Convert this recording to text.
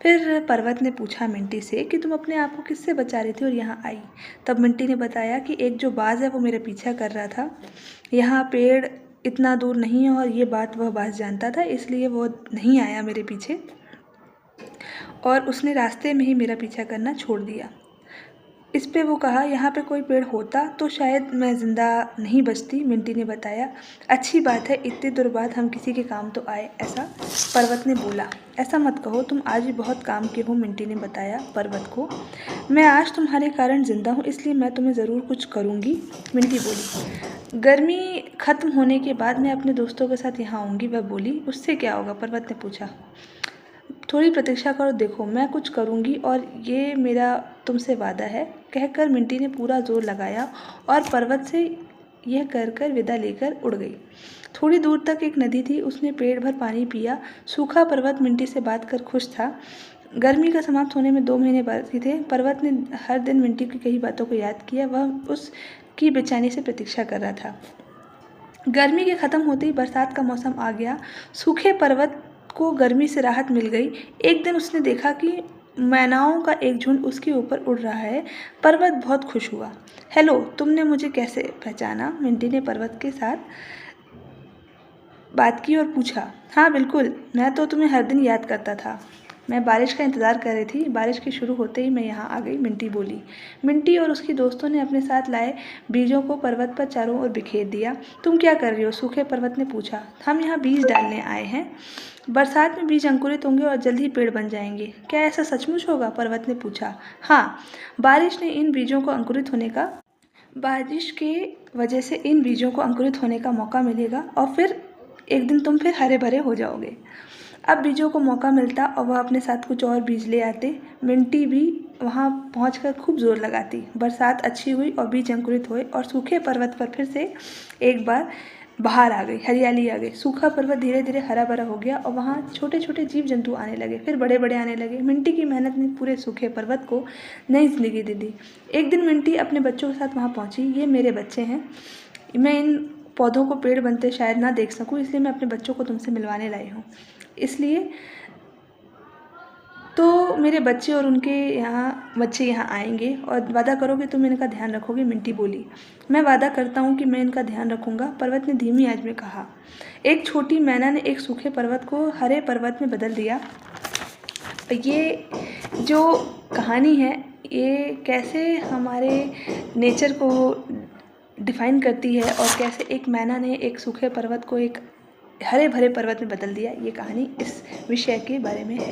फिर पर्वत ने पूछा मिंटी से कि तुम अपने आप को किससे बचा रही थी और यहाँ आई। तब मिंटी ने बताया कि एक जो बाज है वो मेरा पीछा कर रहा था। यहाँ पेड़ इतना दूर नहीं है और ये बात वह बाज जानता था, इसलिए वो नहीं आया मेरे पीछे और उसने रास्ते में ही मेरा पीछा करना छोड़ दिया। इस पे वो कहा, यहाँ पे कोई पेड़ होता तो शायद मैं ज़िंदा नहीं बचती। मिंटी ने बताया, अच्छी बात है, इतनी दूर बाद हम किसी के काम तो आए, ऐसा पर्वत ने बोला। ऐसा मत कहो, तुम आज भी बहुत काम के हो, मिंटी ने बताया पर्वत को। मैं आज तुम्हारे कारण ज़िंदा हूँ, इसलिए मैं तुम्हें ज़रूर कुछ करूँगी, मिंटी बोली। गर्मी ख़त्म होने के बाद मैं अपने दोस्तों के साथ यहाँ आऊँगी, वह बोली। उससे क्या होगा, पर्वत ने पूछा। थोड़ी प्रतीक्षा करो, देखो मैं कुछ करूँगी और ये मेरा तुमसे वादा है, कहकर मिंटी ने पूरा जोर लगाया और पर्वत से यह कर विदा लेकर उड़ गई। थोड़ी दूर तक एक नदी थी, उसने पेट भर पानी पिया। सूखा पर्वत मिंटी से बात कर खुश था। गर्मी का समाप्त होने में 2 महीने बाकी थे। पर्वत ने हर दिन मिंटी की कई बातों को याद किया, वह उसकी बेचैनी से प्रतीक्षा कर रहा था। गर्मी के ख़त्म होते ही बरसात का मौसम आ गया। सूखे पर्वत को गर्मी से राहत मिल गई। एक दिन उसने देखा कि मैनाओं का एक झुंड उसके ऊपर उड़ रहा है। पर्वत बहुत खुश हुआ। हेलो, तुमने मुझे कैसे पहचाना, मिंटी ने पर्वत के साथ बात की और पूछा। हाँ बिल्कुल, मैं तो तुम्हें हर दिन याद करता था। मैं बारिश का इंतज़ार कर रही थी, बारिश के शुरू होते ही मैं यहाँ आ गई, मिंटी बोली। मिंटी और उसकी दोस्तों ने अपने साथ लाए बीजों को पर्वत पर चारों ओर बिखेर दिया। तुम क्या कर रही हो, सूखे पर्वत ने पूछा। हम यहाँ बीज डालने आए हैं। बरसात में बीज अंकुरित होंगे और जल्द ही पेड़ बन जाएंगे। क्या ऐसा सचमुच होगा, पर्वत ने पूछा। हाँ, बारिश के वजह से इन बीजों को अंकुरित होने का मौका मिलेगा और फिर एक दिन तुम फिर हरे भरे हो जाओगे। अब बीजों को मौका मिलता और वह अपने साथ कुछ और बीज ले आते। मिंटी भी वहाँ पहुंचकर खूब जोर लगाती। बरसात अच्छी हुई और बीज अंकुरित हुए और सूखे पर्वत पर फिर से एक बार बाहर आ गई, हरियाली आ गई। सूखा पर्वत धीरे धीरे हरा भरा हो गया और वहाँ छोटे छोटे जीव जंतु आने लगे, फिर बड़े बड़े आने लगे। मिंटी की मेहनत ने पूरे सूखे पर्वत को नई जिंदगी दे दी। एक दिन मिंटी अपने बच्चों के साथ वहाँ पहुँची। ये मेरे बच्चे हैं, मैं इन पौधों को पेड़ बनते शायद ना देख सकूं, इसलिए मैं अपने बच्चों को तुमसे मिलवाने लाई हूँ। इसलिए तो मेरे बच्चे और उनके बच्चे यहाँ आएंगे और वादा करो कि तुम इनका ध्यान रखोगे, मिंटी बोली। मैं वादा करता हूँ कि मैं इनका ध्यान रखूँगा, पर्वत ने धीमी आवाज़ में कहा। एक छोटी मैना ने एक सूखे पर्वत को हरे पर्वत में बदल दिया। ये जो कहानी है ये कैसे हमारे नेचर को डिफ़ाइन करती है और कैसे एक मैना ने एक सूखे पर्वत को एक हरे भरे पर्वत में बदल दिया, ये कहानी इस विषय के बारे में है।